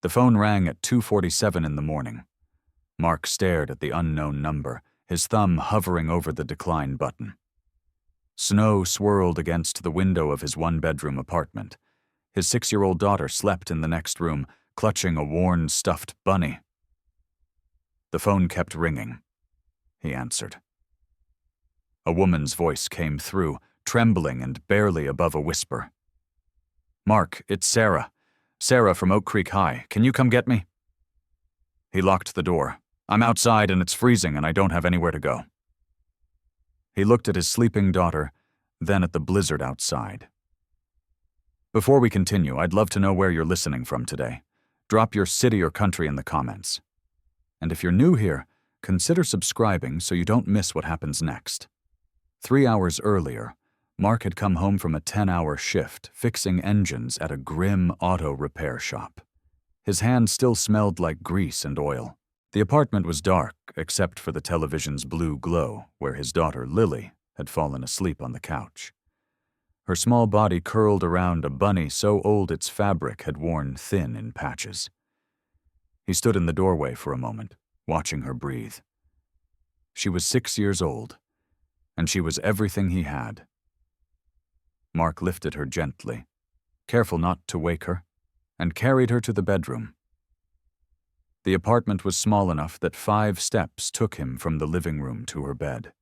The phone rang at 2:47 in the morning. Mark stared at the unknown number, his thumb hovering over the decline button. Snow swirled against the window of his one-bedroom apartment. His 6-year-old daughter slept in the next room, clutching a worn, stuffed bunny. The phone kept ringing. He answered. A woman's voice came through, trembling and barely above a whisper. "Mark, it's Sarah. Sarah from Oak Creek High. Can you come get me?" He locked the door. "I'm outside and it's freezing and I don't have anywhere to go." He looked at his sleeping daughter, then at the blizzard outside. Before we continue, I'd love to know where you're listening from today. Drop your city or country in the comments. And if you're new here, consider subscribing so you don't miss what happens next. 3 hours earlier, Mark had come home from a 10-hour shift, fixing engines at a grim auto repair shop. His hands still smelled like grease and oil. The apartment was dark, except for the television's blue glow, where his daughter, Lily, had fallen asleep on the couch. Her small body curled around a bunny so old its fabric had worn thin in patches. He stood in the doorway for a moment, watching her breathe. She was 6 years old, and she was everything he had. Mark lifted her gently, careful not to wake her, and carried her to the bedroom. The apartment was small enough that 5 steps took him from the living room to her bed.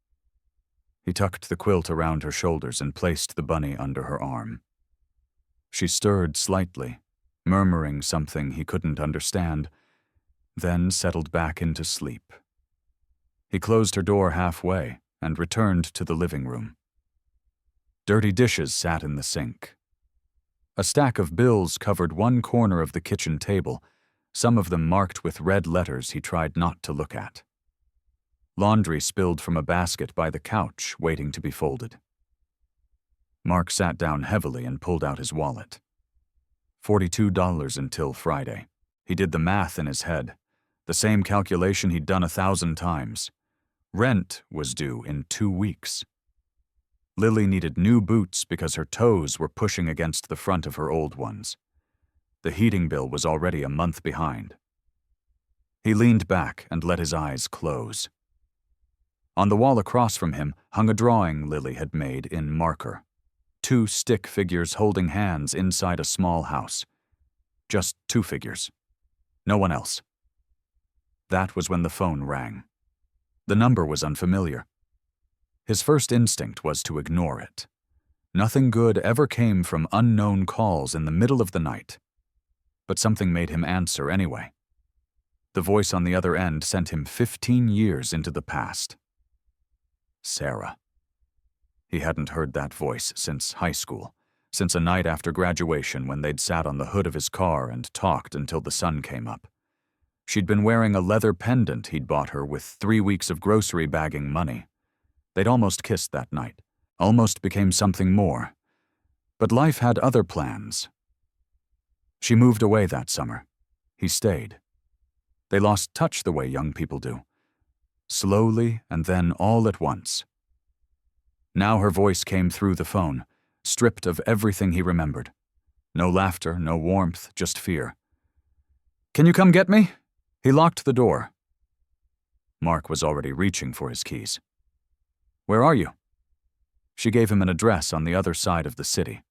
He tucked the quilt around her shoulders and placed the bunny under her arm. She stirred slightly, murmuring something he couldn't understand, then settled back into sleep. He closed her door halfway and returned to the living room. Dirty dishes sat in the sink. A stack of bills covered one corner of the kitchen table, some of them marked with red letters he tried not to look at. Laundry spilled from a basket by the couch, waiting to be folded. Mark sat down heavily and pulled out his wallet. $42 until Friday. He did the math in his head, the same calculation he'd done 1,000 times. Rent was due in 2 weeks. Lily needed new boots because her toes were pushing against the front of her old ones. The heating bill was already a month behind. He leaned back and let his eyes close. On the wall across from him hung a drawing Lily had made in marker. 2 stick figures holding hands inside a small house. Just 2 figures. No one else. That was when the phone rang. The number was unfamiliar. His first instinct was to ignore it. Nothing good ever came from unknown calls in the middle of the night. But something made him answer anyway. The voice on the other end sent him 15 years into the past. Sarah. He hadn't heard that voice since high school, since a night after graduation when they'd sat on the hood of his car and talked until the sun came up. She'd been wearing a leather pendant he'd bought her with 3 weeks of grocery bagging money. They'd almost kissed that night, almost became something more. But life had other plans. She moved away that summer. He stayed. They lost touch the way young people do. Slowly and then all at once. Now her voice came through the phone, stripped of everything he remembered. No laughter, no warmth, just fear. "Can you come get me?" He locked the door. Mark was already reaching for his keys. "Where are you?" She gave him an address on the other side of the city.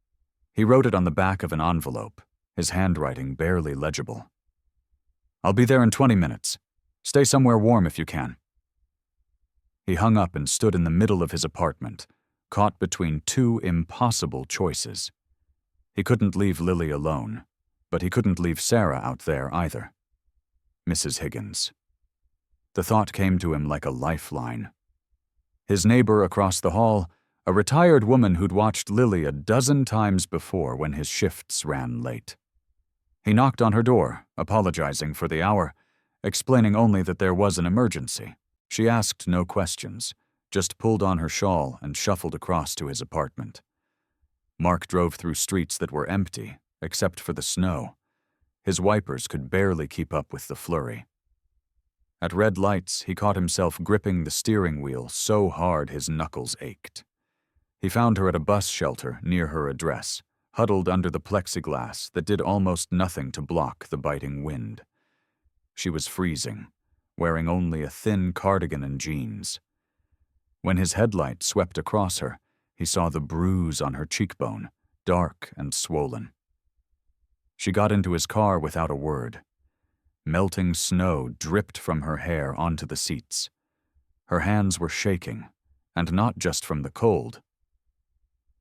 He wrote it on the back of an envelope, his handwriting barely legible. "I'll be there in 20 minutes. Stay somewhere warm if you can." He hung up and stood in the middle of his apartment, caught between 2 impossible choices. He couldn't leave Lily alone, but he couldn't leave Sarah out there either. Mrs. Higgins. The thought came to him like a lifeline. His neighbor across the hall, a retired woman who'd watched Lily a dozen times before when his shifts ran late. He knocked on her door, apologizing for the hour, explaining only that there was an emergency. She asked no questions, just pulled on her shawl and shuffled across to his apartment. Mark drove through streets that were empty, except for the snow. His wipers could barely keep up with the flurry. At red lights, he caught himself gripping the steering wheel so hard his knuckles ached. He found her at a bus shelter near her address, huddled under the plexiglass that did almost nothing to block the biting wind. She was freezing, wearing only a thin cardigan and jeans. When his headlight swept across her, he saw the bruise on her cheekbone, dark and swollen. She got into his car without a word. Melting snow dripped from her hair onto the seats. Her hands were shaking, and not just from the cold.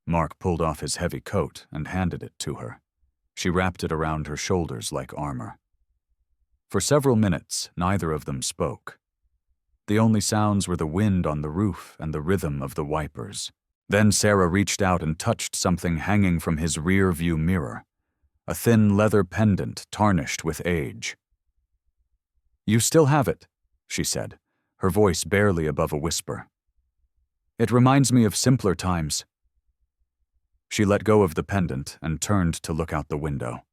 Mark pulled off his heavy coat and handed it to her. She wrapped it around her shoulders like armor. For several minutes, neither of them spoke. The only sounds were the wind on the roof and the rhythm of the wipers. Then Sarah reached out and touched something hanging from his rear-view mirror, a thin leather pendant tarnished with age. "You still have it," she said, her voice barely above a whisper. "It reminds me of simpler times." She let go of the pendant and turned to look out the window.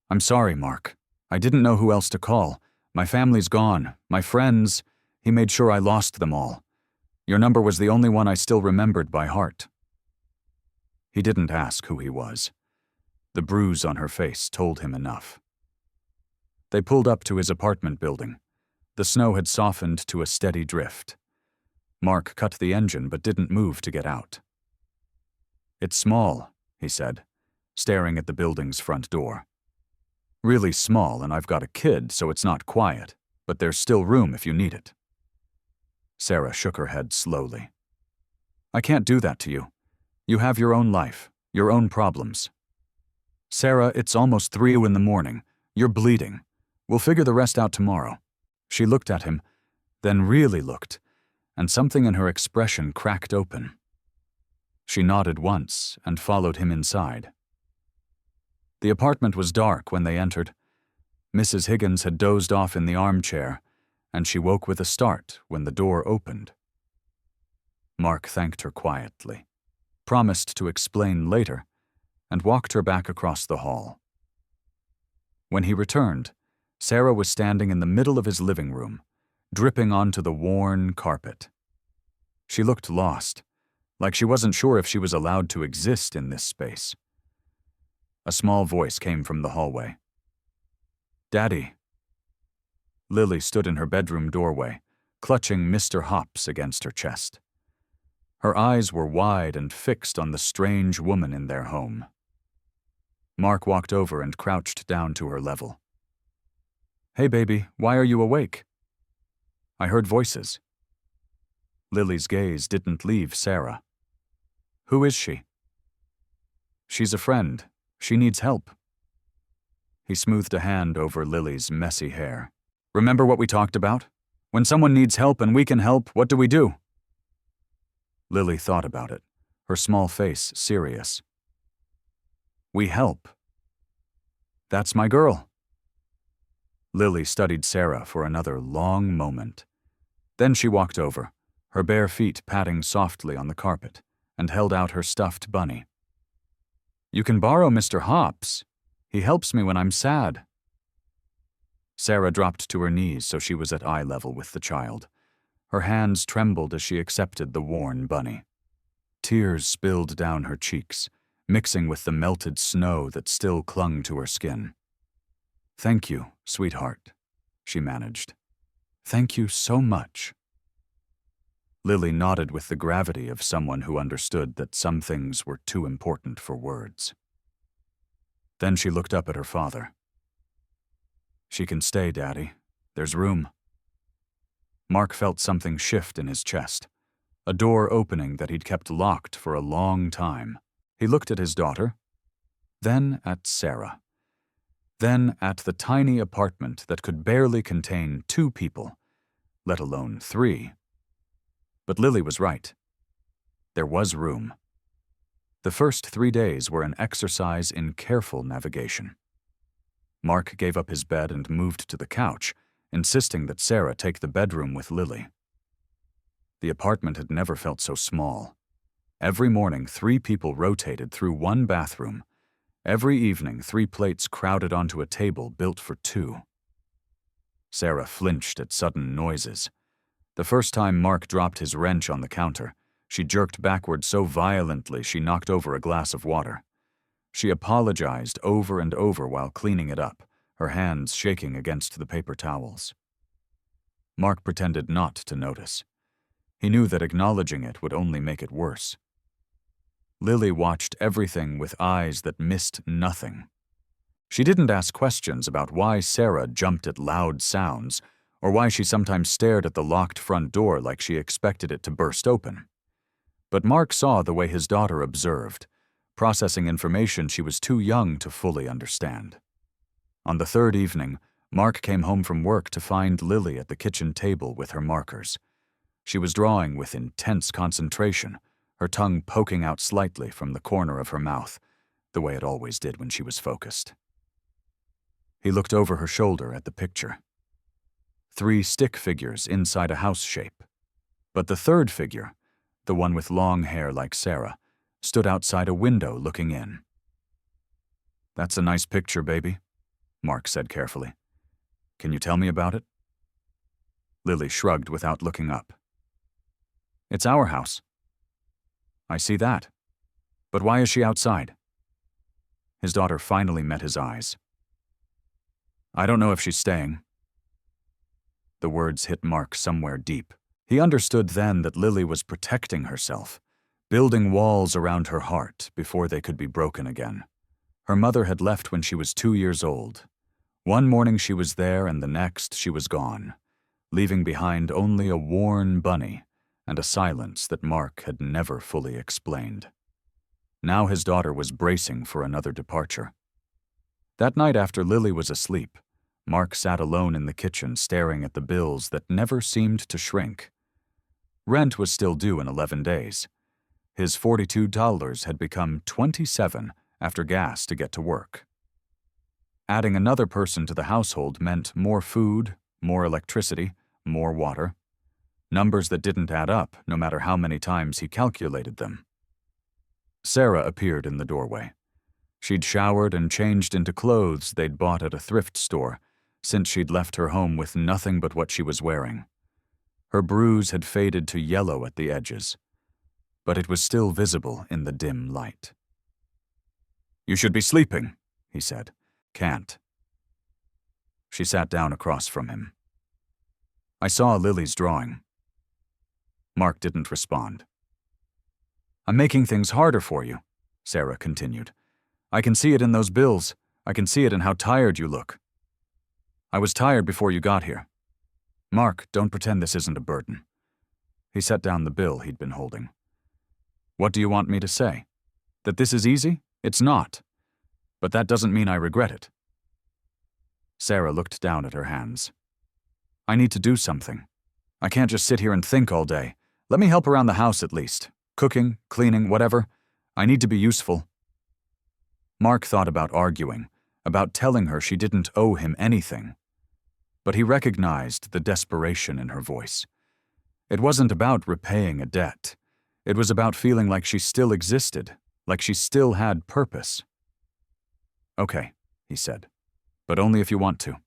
"I'm sorry, Mark. I didn't know who else to call. My family's gone. My friends, he made sure I lost them all. Your number was the only one I still remembered by heart." He didn't ask who he was. The bruise on her face told him enough. They pulled up to his apartment building. The snow had softened to a steady drift. Mark cut the engine but didn't move to get out. "It's small," he said, staring at the building's front door. "Really small, and I've got a kid, so it's not quiet, but there's still room if you need it." Sarah shook her head slowly. "I can't do that to you. You have your own life, your own problems." "Sarah, it's almost 3 in the morning. You're bleeding. We'll figure the rest out tomorrow." She looked at him, then really looked, and something in her expression cracked open. She nodded once and followed him inside. The apartment was dark when they entered. Mrs. Higgins had dozed off in the armchair, and she woke with a start when the door opened. Mark thanked her quietly, promised to explain later, and walked her back across the hall. When he returned, Sarah was standing in the middle of his living room, dripping onto the worn carpet. She looked lost, like she wasn't sure if she was allowed to exist in this space. A small voice came from the hallway. "Daddy." Lily stood in her bedroom doorway, clutching Mr. Hops against her chest. Her eyes were wide and fixed on the strange woman in their home. Mark walked over and crouched down to her level. "Hey, baby, why are you awake?" "I heard voices." Lily's gaze didn't leave Sarah. "Who is she?" "She's a friend. She needs help." He smoothed a hand over Lily's messy hair. "Remember what we talked about? When someone needs help and we can help, what do we do?" Lily thought about it, her small face serious. "We help." "That's my girl." Lily studied Sarah for another long moment. Then she walked over, her bare feet patting softly on the carpet, and held out her stuffed bunny. "You can borrow Mr. Hops. He helps me when I'm sad." Sarah dropped to her knees so she was at eye level with the child. Her hands trembled as she accepted the worn bunny. Tears spilled down her cheeks, mixing with the melted snow that still clung to her skin. "Thank you, sweetheart," she managed. "Thank you so much." Lily nodded with the gravity of someone who understood that some things were too important for words. Then she looked up at her father. "She can stay, Daddy. There's room." Mark felt something shift in his chest, a door opening that he'd kept locked for a long time. He looked at his daughter, then at Sarah, then at the tiny apartment that could barely contain 2 people, let alone 3. But Lily was right. There was room. The first 3 days were an exercise in careful navigation. Mark gave up his bed and moved to the couch, insisting that Sarah take the bedroom with Lily. The apartment had never felt so small. Every morning, 3 people rotated through one bathroom. Every evening, 3 plates crowded onto a table built for 2. Sarah flinched at sudden noises. The first time Mark dropped his wrench on the counter, she jerked backward so violently she knocked over a glass of water. She apologized over and over while cleaning it up, her hands shaking against the paper towels. Mark pretended not to notice. He knew that acknowledging it would only make it worse. Lily watched everything with eyes that missed nothing. She didn't ask questions about why Sarah jumped at loud sounds, or why she sometimes stared at the locked front door like she expected it to burst open. But Mark saw the way his daughter observed, processing information she was too young to fully understand. On the third evening, Mark came home from work to find Lily at the kitchen table with her markers. She was drawing with intense concentration, her tongue poking out slightly from the corner of her mouth, the way it always did when she was focused. He looked over her shoulder at the picture. 3 stick figures inside a house shape. But the third figure, the one with long hair like Sarah, stood outside a window looking in. "That's a nice picture, baby," Mark said carefully. "Can you tell me about it?" Lily shrugged without looking up. "It's our house." "I see that. But why is she outside?" His daughter finally met his eyes. "I don't know if she's staying." The words hit Mark somewhere deep. He understood then that Lily was protecting herself, building walls around her heart before they could be broken again. Her mother had left when she was 2 years old. One morning she was there and the next she was gone, leaving behind only a worn bunny and a silence that Mark had never fully explained. Now his daughter was bracing for another departure. That night after Lily was asleep, Mark sat alone in the kitchen staring at the bills that never seemed to shrink. Rent was still due in 11 days. His $42 had become 27 after gas to get to work. Adding another person to the household meant more food, more electricity, more water. Numbers that didn't add up no matter how many times he calculated them. Sarah appeared in the doorway. She'd showered and changed into clothes they'd bought at a thrift store, since she'd left her home with nothing but what she was wearing. Her bruise had faded to yellow at the edges, but it was still visible in the dim light. "You should be sleeping," he said. "Can't." She sat down across from him. "I saw Lily's drawing." Mark didn't respond. "I'm making things harder for you," Sarah continued. "I can see it in those bills. I can see it in how tired you look. I was tired before you got here. Mark, don't pretend this isn't a burden." He set down the bill he'd been holding. "What do you want me to say? That this is easy? It's not. But that doesn't mean I regret it." Sarah looked down at her hands. "I need to do something. I can't just sit here and think all day. Let me help around the house at least. Cooking, cleaning, whatever. I need to be useful." Mark thought about arguing, about telling her she didn't owe him anything. But he recognized the desperation in her voice. It wasn't about repaying a debt. It was about feeling like she still existed, like she still had purpose. "Okay," he said, "but only if you want to."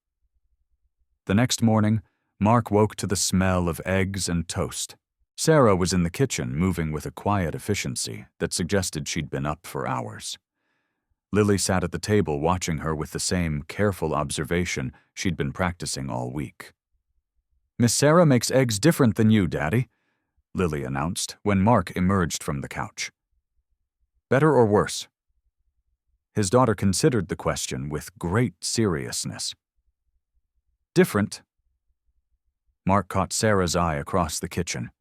The next morning, Mark woke to the smell of eggs and toast. Sarah was in the kitchen, moving with a quiet efficiency that suggested she'd been up for hours. Lily sat at the table watching her with the same careful observation she'd been practicing all week. "Miss Sarah makes eggs different than you, Daddy," Lily announced when Mark emerged from the couch. "Better or worse?" His daughter considered the question with great seriousness. "Different." Mark caught Sarah's eye across the kitchen.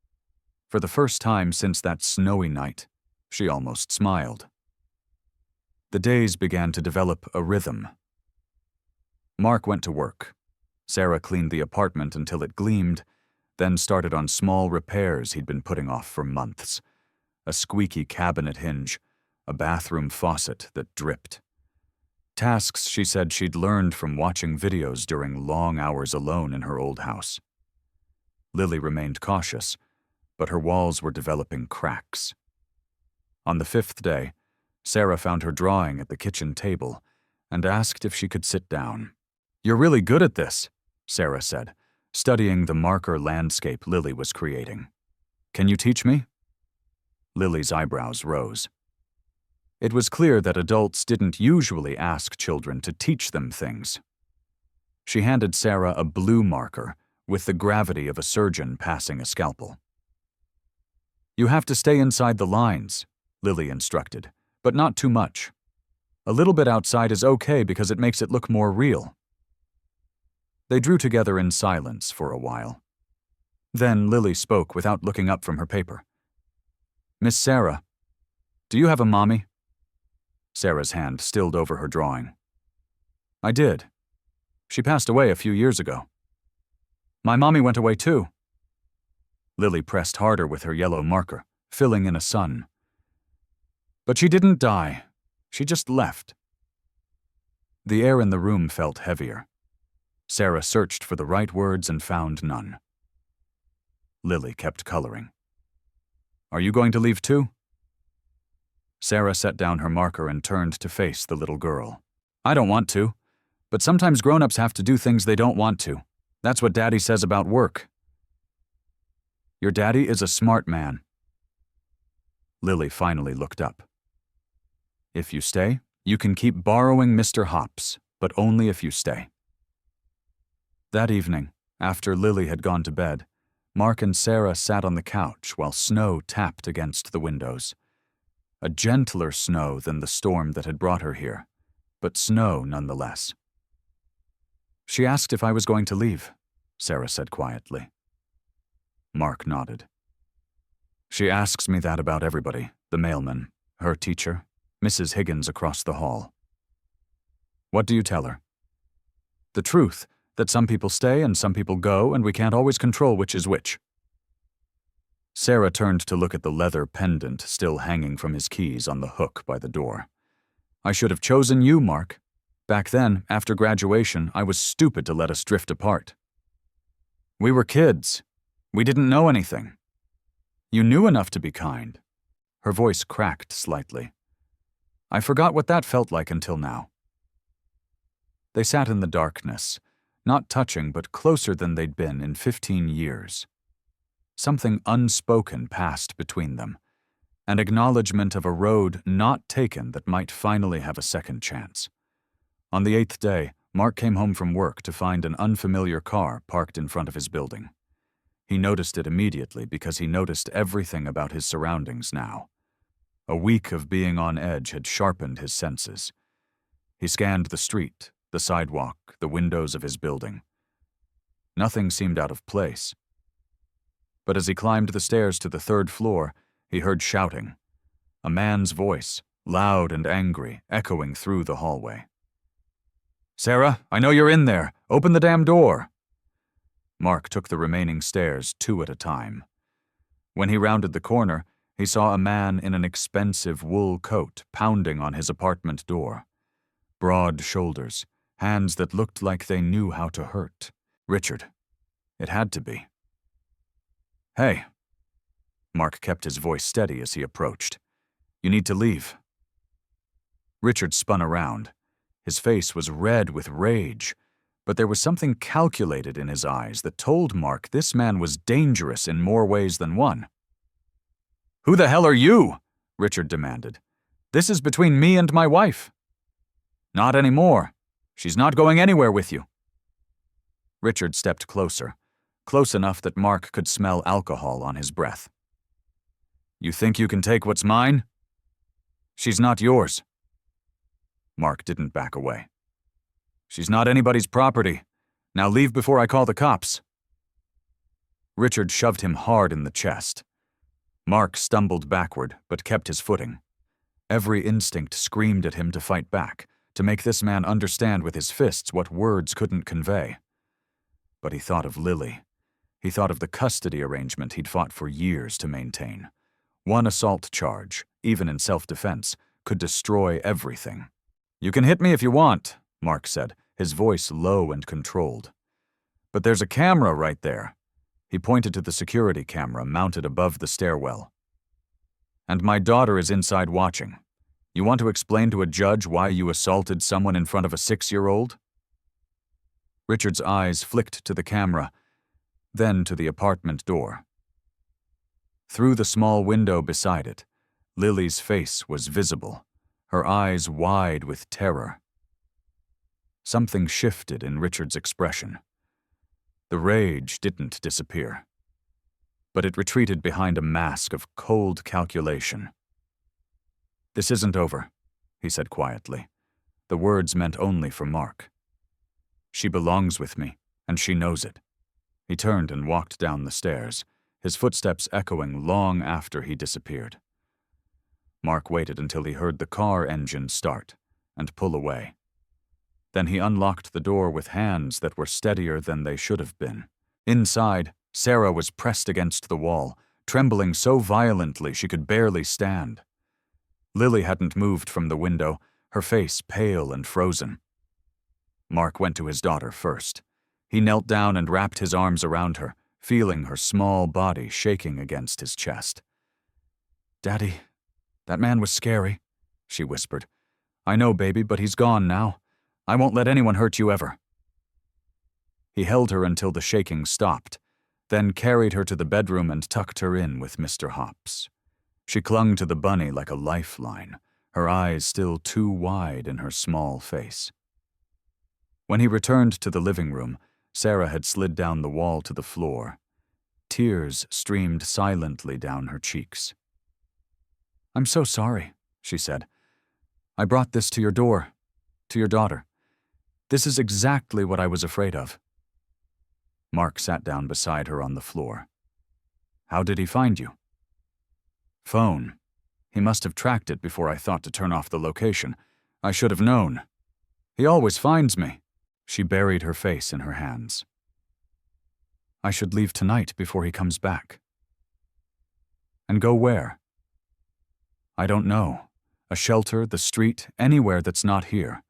For the first time since that snowy night, she almost smiled. The days began to develop a rhythm. Mark went to work. Sarah cleaned the apartment until it gleamed, then started on small repairs he'd been putting off for months. A squeaky cabinet hinge, a bathroom faucet that dripped. Tasks she said she'd learned from watching videos during long hours alone in her old house. Lily remained cautious, but her walls were developing cracks. On the 5th day, Sarah found her drawing at the kitchen table and asked if she could sit down. "You're really good at this," Sarah said, studying the marker landscape Lily was creating. "Can you teach me?" Lily's eyebrows rose. It was clear that adults didn't usually ask children to teach them things. She handed Sarah a blue marker with the gravity of a surgeon passing a scalpel. "You have to stay inside the lines," Lily instructed, "but not too much. A little bit outside is okay because it makes it look more real." They drew together in silence for a while. Then Lily spoke without looking up from her paper. "Miss Sarah, do you have a mommy?" Sarah's hand stilled over her drawing. "I did. She passed away a few years ago." "My mommy went away too." Lily pressed harder with her yellow marker, filling in a sun. "But she didn't die. She just left." The air in the room felt heavier. Sarah searched for the right words and found none. Lily kept coloring. "Are you going to leave too?" Sarah set down her marker and turned to face the little girl. "I don't want to, but sometimes grown-ups have to do things they don't want to. That's what Daddy says about work." "Your daddy is a smart man." Lily finally looked up. "If you stay, you can keep borrowing Mr. Hops, but only if you stay." That evening, after Lily had gone to bed, Mark and Sarah sat on the couch while snow tapped against the windows. A gentler snow than the storm that had brought her here, but snow nonetheless. "She asked if I was going to leave," Sarah said quietly. Mark nodded. "She asks me that about everybody, the mailman, her teacher, Mrs. Higgins across the hall." "What do you tell her?" "The truth, that some people stay and some people go, and we can't always control which is which." Sarah turned to look at the leather pendant still hanging from his keys on the hook by the door. "I should have chosen you, Mark. Back then, after graduation, I was stupid to let us drift apart. We were kids. We didn't know anything. You knew enough to be kind." Her voice cracked slightly. "I forgot what that felt like until now." They sat in the darkness, not touching but closer than they'd been in 15 years. Something unspoken passed between them, an acknowledgement of a road not taken that might finally have a second chance. On the 8th day, Mark came home from work to find an unfamiliar car parked in front of his building. He noticed it immediately because he noticed everything about his surroundings now. A week of being on edge had sharpened his senses. He scanned the street, the sidewalk, the windows of his building. Nothing seemed out of place. But as he climbed the stairs to the 3rd floor, he heard shouting. A man's voice, loud and angry, echoing through the hallway. "Sarah, I know you're in there. Open the damn door." Mark took the remaining stairs 2 at a time. When he rounded the corner, he saw a man in an expensive wool coat pounding on his apartment door. Broad shoulders, hands that looked like they knew how to hurt. Richard. It had to be. "Hey." Mark kept his voice steady as he approached. "You need to leave." Richard spun around. His face was red with rage, but there was something calculated in his eyes that told Mark this man was dangerous in more ways than one. "Who the hell are you?" Richard demanded. "This is between me and my wife." "Not anymore. She's not going anywhere with you." Richard stepped closer, close enough that Mark could smell alcohol on his breath. "You think you can take what's mine?" "She's not yours." Mark didn't back away. "She's not anybody's property. Now leave before I call the cops." Richard shoved him hard in the chest. Mark stumbled backward, but kept his footing. Every instinct screamed at him to fight back, to make this man understand with his fists what words couldn't convey. But he thought of Lily. He thought of the custody arrangement he'd fought for years to maintain. One assault charge, even in self-defense, could destroy everything. "You can hit me if you want," Mark said, his voice low and controlled. "But there's a camera right there." He pointed to the security camera mounted above the stairwell. "And my daughter is inside watching. You want to explain to a judge why you assaulted someone in front of a 6-year-old? Richard's eyes flicked to the camera, then to the apartment door. Through the small window beside it, Lily's face was visible, her eyes wide with terror. Something shifted in Richard's expression. The rage didn't disappear, but it retreated behind a mask of cold calculation. "This isn't over," he said quietly. The words meant only for Mark. "She belongs with me, and she knows it." He turned and walked down the stairs, his footsteps echoing long after he disappeared. Mark waited until he heard the car engine start and pull away. Then he unlocked the door with hands that were steadier than they should have been. Inside, Sarah was pressed against the wall, trembling so violently she could barely stand. Lily hadn't moved from the window, her face pale and frozen. Mark went to his daughter first. He knelt down and wrapped his arms around her, feeling her small body shaking against his chest. "Daddy, that man was scary," she whispered. "I know, baby, but he's gone now. I won't let anyone hurt you ever." He held her until the shaking stopped, then carried her to the bedroom and tucked her in with Mr. Hops. She clung to the bunny like a lifeline, her eyes still too wide in her small face. When he returned to the living room, Sarah had slid down the wall to the floor. Tears streamed silently down her cheeks. "I'm so sorry," she said. "I brought this to your door, to your daughter. This is exactly what I was afraid of." Mark sat down beside her on the floor. "How did he find you?" "Phone. He must have tracked it before I thought to turn off the location. I should have known. He always finds me." She buried her face in her hands. "I should leave tonight before he comes back." "And go where?" "I don't know. A shelter, the street, anywhere that's not here.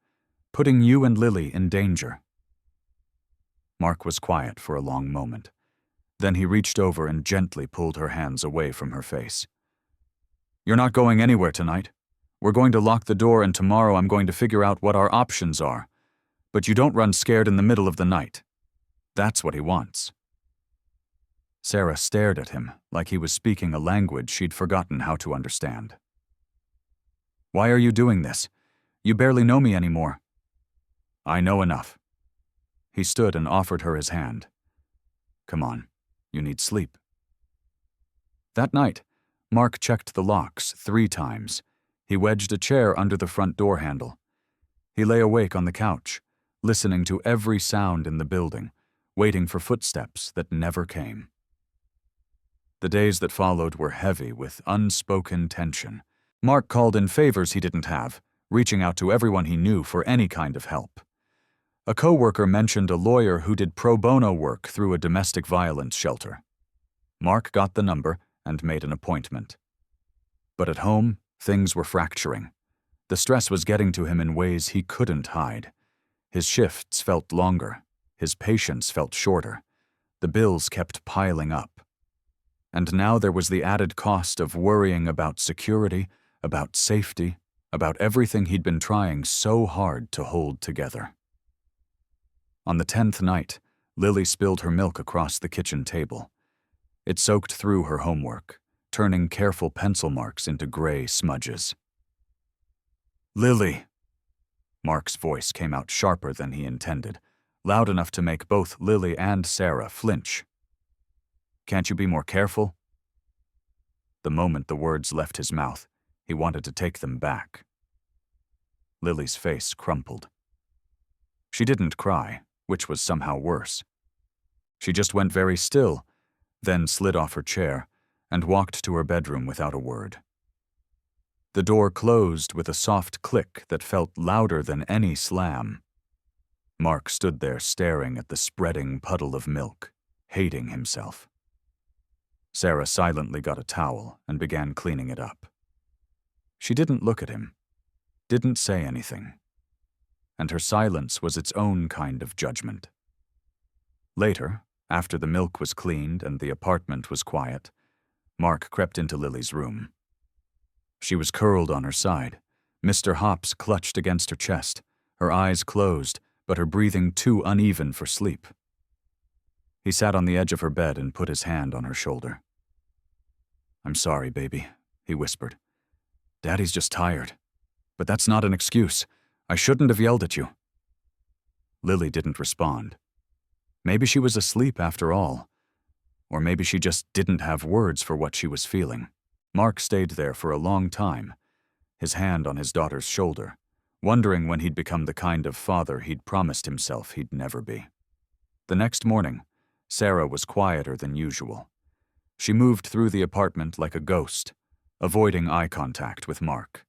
Putting you and Lily in danger." Mark was quiet for a long moment. Then he reached over and gently pulled her hands away from her face. "You're not going anywhere tonight. We're going to lock the door, and tomorrow I'm going to figure out what our options are. But you don't run scared in the middle of the night. That's what he wants." Sarah stared at him like he was speaking a language she'd forgotten how to understand. "Why are you doing this? You barely know me anymore." "I know enough." He stood and offered her his hand. "Come on, you need sleep." That night, Mark checked the locks 3 times. He wedged a chair under the front door handle. He lay awake on the couch, listening to every sound in the building, waiting for footsteps that never came. The days that followed were heavy with unspoken tension. Mark called in favors he didn't have, reaching out to everyone he knew for any kind of help. A coworker mentioned a lawyer who did pro bono work through a domestic violence shelter. Mark got the number and made an appointment. But at home, things were fracturing. The stress was getting to him in ways he couldn't hide. His shifts felt longer. His patience felt shorter. The bills kept piling up. And now there was the added cost of worrying about security, about safety, about everything he'd been trying so hard to hold together. On the 10th night, Lily spilled her milk across the kitchen table. It soaked through her homework, turning careful pencil marks into gray smudges. "Lily!" Mark's voice came out sharper than he intended, loud enough to make both Lily and Sarah flinch. "Can't you be more careful?" The moment the words left his mouth, he wanted to take them back. Lily's face crumpled. She didn't cry, which was somehow worse. She just went very still, then slid off her chair and walked to her bedroom without a word. The door closed with a soft click that felt louder than any slam. Mark stood there staring at the spreading puddle of milk, hating himself. Sarah silently got a towel and began cleaning it up. She didn't look at him, didn't say anything, and her silence was its own kind of judgment. Later, after the milk was cleaned and the apartment was quiet, Mark crept into Lily's room. She was curled on her side. Mr. Hops clutched against her chest, her eyes closed, but her breathing too uneven for sleep. He sat on the edge of her bed and put his hand on her shoulder. "I'm sorry, baby," he whispered. "Daddy's just tired." But that's not an excuse. I shouldn't have yelled at you. Lily didn't respond. Maybe she was asleep after all. Or maybe she just didn't have words for what she was feeling. Mark stayed there for a long time, his hand on his daughter's shoulder, wondering when he'd become the kind of father he'd promised himself he'd never be. The next morning, Sarah was quieter than usual. She moved through the apartment like a ghost, avoiding eye contact with Mark.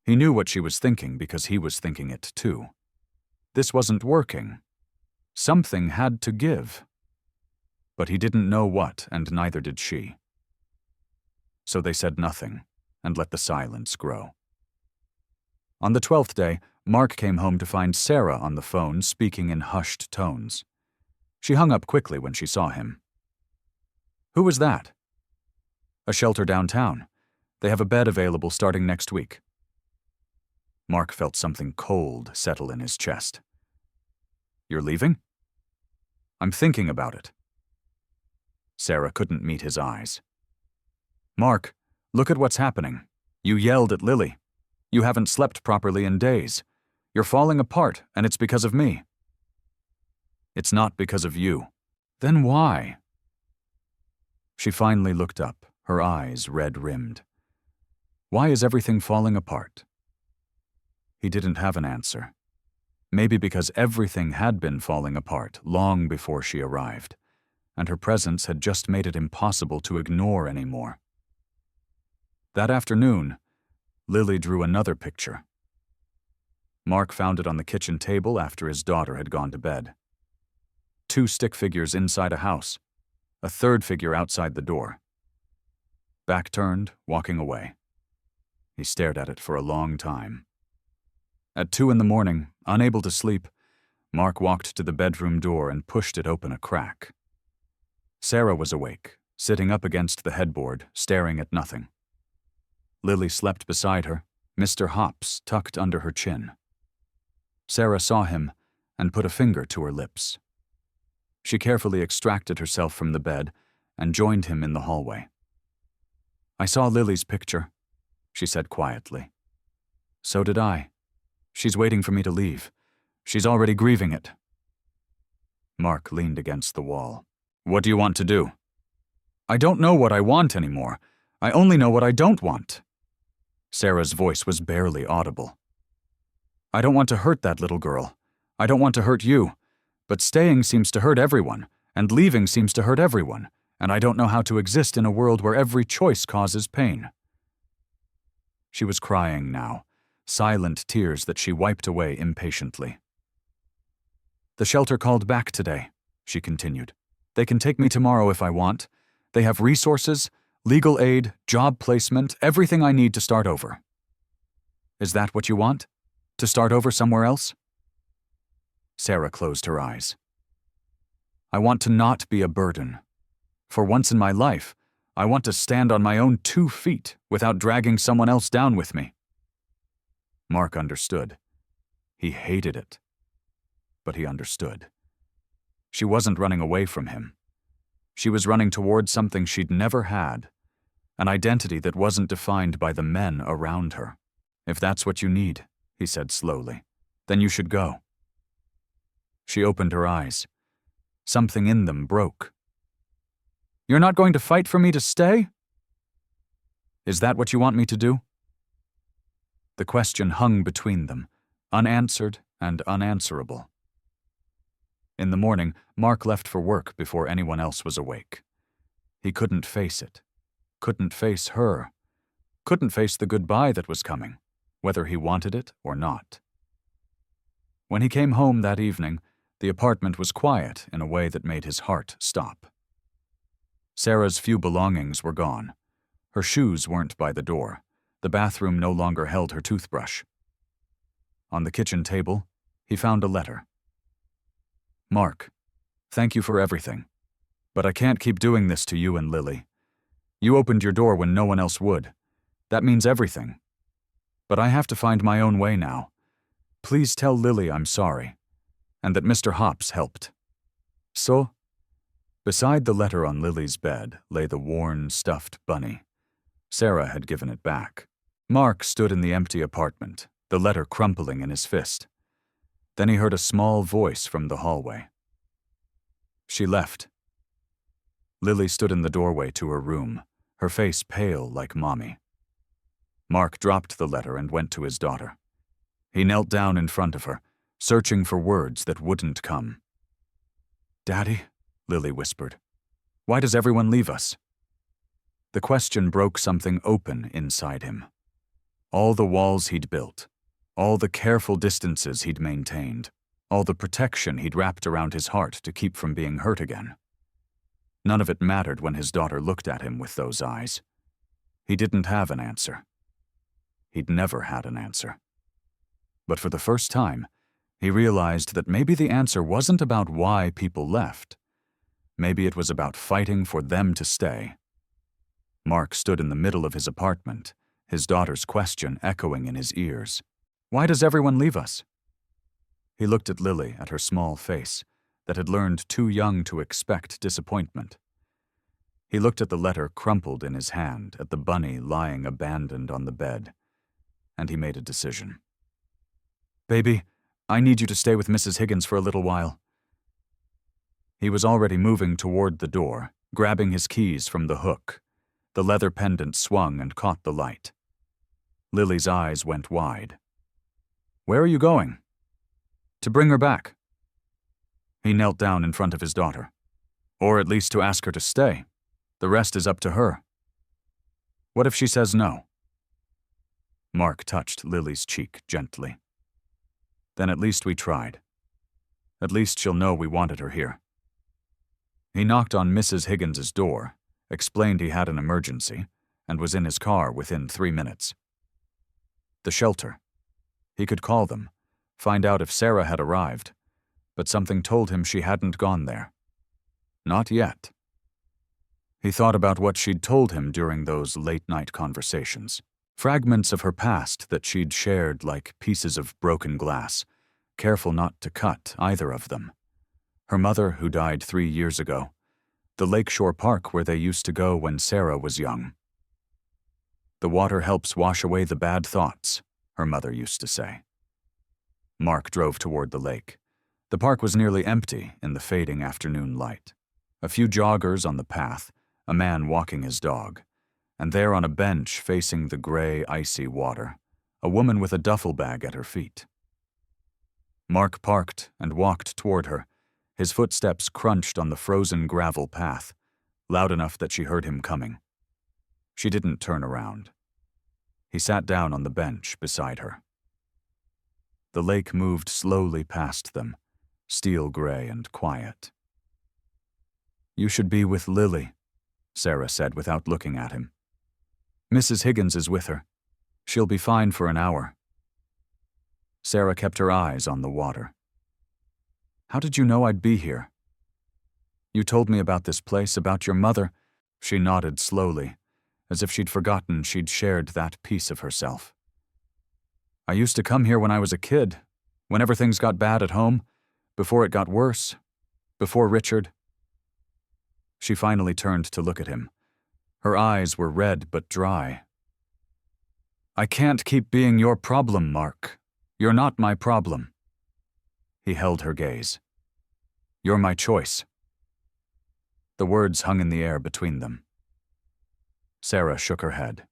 He knew what she was thinking because he was thinking it too. This wasn't working. Something had to give. But he didn't know what, and neither did she. So they said nothing, and let the silence grow. On the 12th day, Mark came home to find Sarah on the phone speaking in hushed tones. She hung up quickly when she saw him. "Who was that?" "A shelter downtown. They have a bed available starting next week." Mark felt something cold settle in his chest. "You're leaving?" "I'm thinking about it." Sarah couldn't meet his eyes. "Mark, look at what's happening. You yelled at Lily. You haven't slept properly in days. You're falling apart, and it's because of me." "It's not because of you." "Then why?" She finally looked up, her eyes red-rimmed. "Why is everything falling apart?" He didn't have an answer. Maybe because everything had been falling apart long before she arrived, and her presence had just made it impossible to ignore anymore. That afternoon, Lily drew another picture. Mark found it on the kitchen table after his daughter had gone to bed. 2 stick figures inside a house, a third figure outside the door. Back turned, walking away. He stared at it for a long time. At 2 a.m, unable to sleep, Mark walked to the bedroom door and pushed it open a crack. Sarah was awake, sitting up against the headboard, staring at nothing. Lily slept beside her, Mr. Hops tucked under her chin. Sarah saw him and put a finger to her lips. She carefully extracted herself from the bed and joined him in the hallway. "I saw Lily's picture," she said quietly. "So did I. She's waiting for me to leave. She's already grieving it." Mark leaned against the wall. "What do you want to do?" "I don't know what I want anymore. I only know what I don't want." Sarah's voice was barely audible. "I don't want to hurt that little girl. I don't want to hurt you. But staying seems to hurt everyone, and leaving seems to hurt everyone, and I don't know how to exist in a world where every choice causes pain." She was crying now, silent tears that she wiped away impatiently. "The shelter called back today," she continued. "They can take me tomorrow if I want. They have resources, legal aid, job placement, everything I need to start over." "Is that what you want? To start over somewhere else?" Sarah closed her eyes. "I want to not be a burden. For once in my life, I want to stand on my own 2 feet without dragging someone else down with me." Mark understood. He hated it. But he understood. She wasn't running away from him. She was running towards something she'd never had, an identity that wasn't defined by the men around her. "If that's what you need," he said slowly, "then you should go." She opened her eyes. Something in them broke. "You're not going to fight for me to stay?" "Is that what you want me to do?" The question hung between them, unanswered and unanswerable. In the morning, Mark left for work before anyone else was awake. He couldn't face it. Couldn't face her. Couldn't face the goodbye that was coming, whether he wanted it or not. When he came home that evening, the apartment was quiet in a way that made his heart stop. Sarah's few belongings were gone. Her shoes weren't by the door. The bathroom no longer held her toothbrush. On the kitchen table, he found a letter. "Mark, thank you for everything. But I can't keep doing this to you and Lily. You opened your door when no one else would. That means everything. But I have to find my own way now. Please tell Lily I'm sorry, and that Mr. Hops helped." So, beside the letter on Lily's bed lay the worn, stuffed bunny. Sarah had given it back. Mark stood in the empty apartment, the letter crumpling in his fist. Then he heard a small voice from the hallway. She left. Lily stood in the doorway to her room, her face pale like Mommy. Mark dropped the letter and went to his daughter. He knelt down in front of her, searching for words that wouldn't come. "Daddy," Lily whispered, "why does everyone leave us?" The question broke something open inside him. All the walls he'd built, all the careful distances he'd maintained, all the protection he'd wrapped around his heart to keep from being hurt again. None of it mattered when his daughter looked at him with those eyes. He didn't have an answer. He'd never had an answer. But for the first time, he realized that maybe the answer wasn't about why people left. Maybe it was about fighting for them to stay. Mark stood in the middle of his apartment, his daughter's question echoing in his ears. "Why does everyone leave us?" He looked at Lily, at her small face, that had learned too young to expect disappointment. He looked at the letter crumpled in his hand, at the bunny lying abandoned on the bed, and he made a decision. "Baby, I need you to stay with Mrs. Higgins for a little while." He was already moving toward the door, grabbing his keys from the hook. The leather pendant swung and caught the light. Lily's eyes went wide. "Where are you going?" "To bring her back." He knelt down in front of his daughter. "Or at least to ask her to stay. The rest is up to her." "What if she says no?" Mark touched Lily's cheek gently. "Then at least we tried. At least she'll know we wanted her here." He knocked on Mrs. Higgins's door, explained he had an emergency, and was in his car within 3 minutes. The shelter. He could call them, find out if Sarah had arrived, but something told him she hadn't gone there. Not yet. He thought about what she'd told him during those late-night conversations. Fragments of her past that she'd shared like pieces of broken glass, careful not to cut either of them. Her mother, who died 3 years ago. The lakeshore park where they used to go when Sarah was young. "The water helps wash away the bad thoughts," her mother used to say. Mark drove toward the lake. The park was nearly empty in the fading afternoon light. A few joggers on the path, a man walking his dog, and there on a bench facing the gray, icy water, a woman with a duffel bag at her feet. Mark parked and walked toward her. His footsteps crunched on the frozen gravel path, loud enough that she heard him coming. She didn't turn around. He sat down on the bench beside her. The lake moved slowly past them, steel gray and quiet. "You should be with Lily," Sarah said without looking at him. "Mrs. Higgins is with her. She'll be fine for an hour." Sarah kept her eyes on the water. "How did you know I'd be here?" "You told me about this place, about your mother." She nodded slowly, as if she'd forgotten she'd shared that piece of herself. "I used to come here when I was a kid, whenever things got bad at home, before it got worse, before Richard." She finally turned to look at him. Her eyes were red but dry. "I can't keep being your problem, Mark. You're not my problem." He held her gaze. "You're my choice." The words hung in the air between them. Sarah shook her head.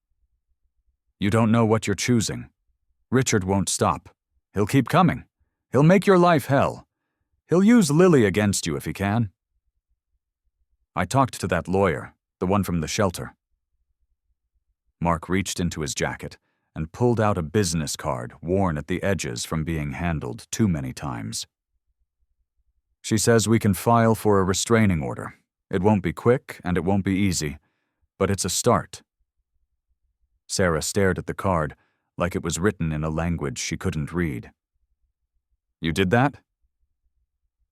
"You don't know what you're choosing. Richard won't stop. He'll keep coming. He'll make your life hell. He'll use Lily against you if he can." "I talked to that lawyer, the one from the shelter." Mark reached into his jacket and pulled out a business card worn at the edges from being handled too many times. "She says we can file for a restraining order. It won't be quick and it won't be easy, but it's a start." Sarah stared at the card like it was written in a language she couldn't read. "You did that?"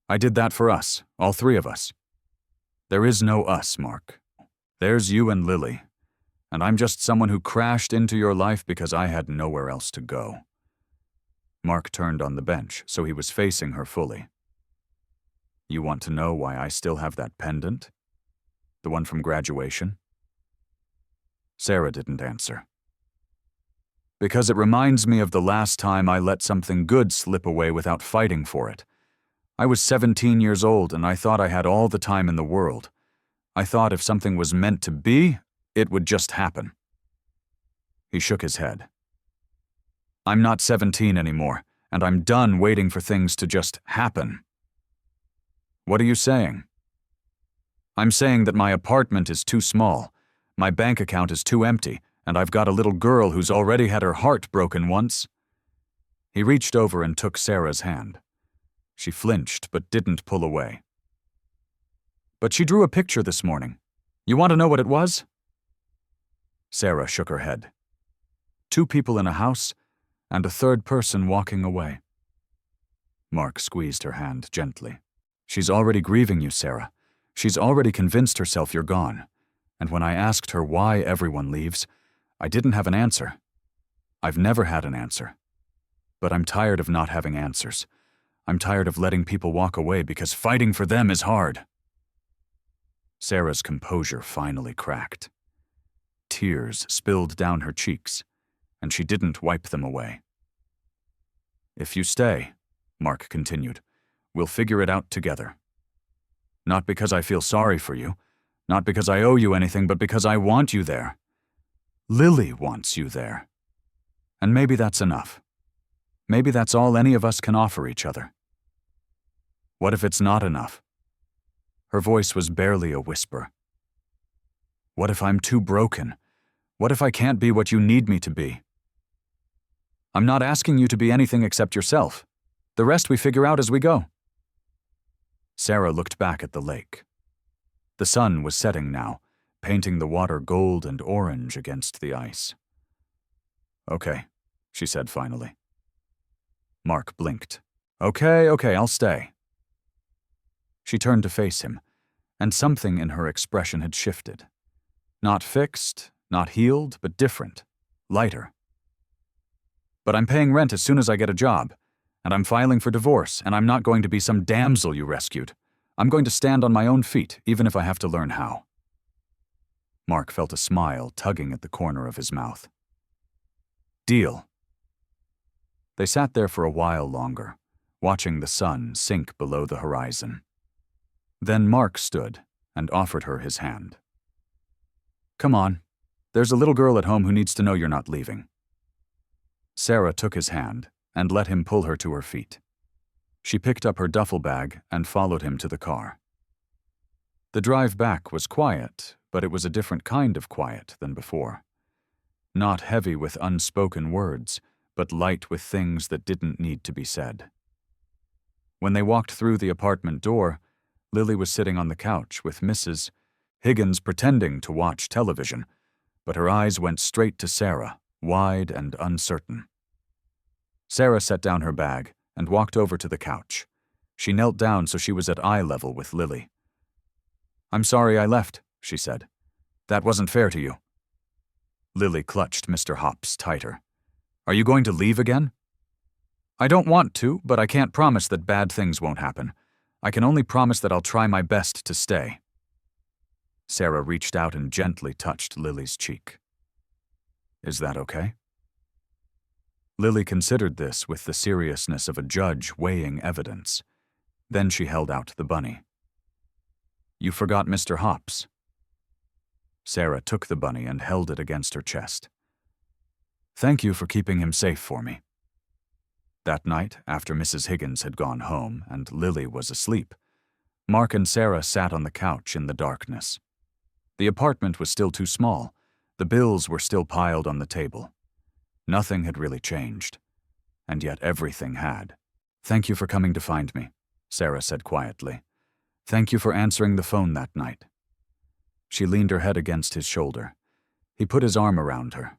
"I did that for us, all 3 of us." "There is no us, Mark. There's you and Lily, and I'm just someone who crashed into your life because I had nowhere else to go." Mark turned on the bench so he was facing her fully. "You want to know why I still have that pendant? The one from graduation?" Sarah didn't answer. Because it reminds me of the last time I let something good slip away without fighting for it. I was 17 years old and I thought I had all the time in the world. I thought if something was meant to be, it would just happen. He shook his head. I'm not 17 anymore, and I'm done waiting for things to just happen. What are you saying? I'm saying that my apartment is too small, my bank account is too empty, and I've got a little girl who's already had her heart broken once. He reached over and took Sarah's hand. She flinched but didn't pull away. But she drew a picture this morning. You want to know what it was? Sarah shook her head. 2 people in a house, and a third person walking away. Mark squeezed her hand gently. She's already grieving you, Sarah. She's already convinced herself you're gone. And when I asked her why everyone leaves, I didn't have an answer. I've never had an answer. But I'm tired of not having answers. I'm tired of letting people walk away because fighting for them is hard. Sarah's composure finally cracked. Tears spilled down her cheeks, and she didn't wipe them away. If you stay, Mark continued, we'll figure it out together. Not because I feel sorry for you, not because I owe you anything, but because I want you there. Lily wants you there. And maybe that's enough. Maybe that's all any of us can offer each other. What if it's not enough? Her voice was barely a whisper. What if I'm too broken? What if I can't be what you need me to be? I'm not asking you to be anything except yourself. The rest we figure out as we go. Sarah looked back at the lake. The sun was setting now, painting the water gold and orange against the ice. Okay, she said finally. Mark blinked. Okay, I'll stay. She turned to face him, and something in her expression had shifted. Not fixed, not healed, but different, lighter. But I'm paying rent as soon as I get a job, and I'm filing for divorce, and I'm not going to be some damsel you rescued. I'm going to stand on my own feet, even if I have to learn how. Mark felt a smile tugging at the corner of his mouth. Deal. They sat there for a while longer, watching the sun sink below the horizon. Then Mark stood and offered her his hand. Come on. There's a little girl at home who needs to know you're not leaving. Sarah took his hand and let him pull her to her feet. She picked up her duffel bag and followed him to the car. The drive back was quiet, but it was a different kind of quiet than before. Not heavy with unspoken words, but light with things that didn't need to be said. When they walked through the apartment door, Lily was sitting on the couch with Mrs. Higgins pretending to watch television, but her eyes went straight to Sarah, wide and uncertain. Sarah set down her bag and walked over to the couch. She knelt down so she was at eye level with Lily. I'm sorry I left, she said. That wasn't fair to you. Lily clutched Mr. Hops tighter. Are you going to leave again? I don't want to, but I can't promise that bad things won't happen. I can only promise that I'll try my best to stay. Sarah reached out and gently touched Lily's cheek. Is that okay? Lily considered this with the seriousness of a judge weighing evidence. Then she held out the bunny. You forgot Mr. Hops. Sarah took the bunny and held it against her chest. Thank you for keeping him safe for me. That night, after Mrs. Higgins had gone home and Lily was asleep, Mark and Sarah sat on the couch in the darkness. The apartment was still too small. The bills were still piled on the table. Nothing had really changed, and yet everything had. Thank you for coming to find me, Sarah said quietly. Thank you for answering the phone that night. She leaned her head against his shoulder. He put his arm around her.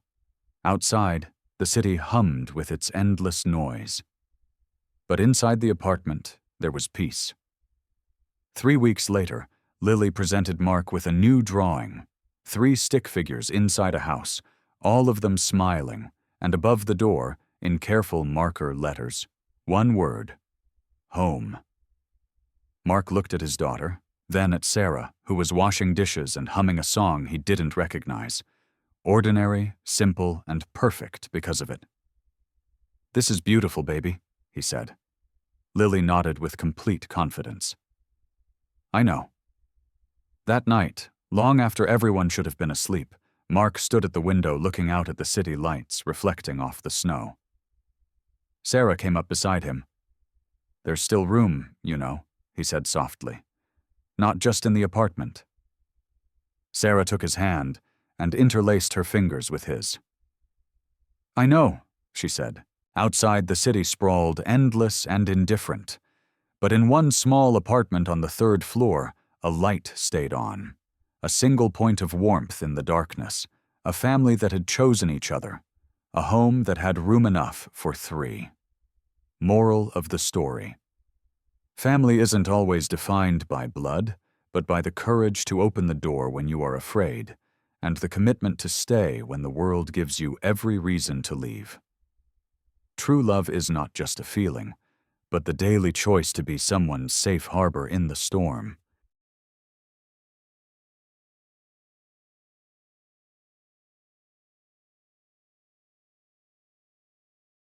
Outside, the city hummed with its endless noise. But inside the apartment, there was peace. 3 weeks later, Lily presented Mark with a new drawing. 3 stick figures inside a house, all of them smiling, and above the door, in careful marker letters, one word: home. Mark looked at his daughter, then at Sarah, who was washing dishes and humming a song he didn't recognize. Ordinary, simple, and perfect because of it. "This is beautiful, baby," he said. Lily nodded with complete confidence. "I know." That night, long after everyone should have been asleep, Mark stood at the window looking out at the city lights reflecting off the snow. Sarah came up beside him. "There's still room, you know," he said softly. "Not just in the apartment." Sarah took his hand and interlaced her fingers with his. "I know," she said. Outside, the city sprawled, endless and indifferent. But in one small apartment on the 3rd floor, a light stayed on. A single point of warmth in the darkness. A family that had chosen each other. A home that had room enough for 3. Moral of the story. Family isn't always defined by blood, but by the courage to open the door when you are afraid, and the commitment to stay when the world gives you every reason to leave. True love is not just a feeling, but the daily choice to be someone's safe harbor in the storm.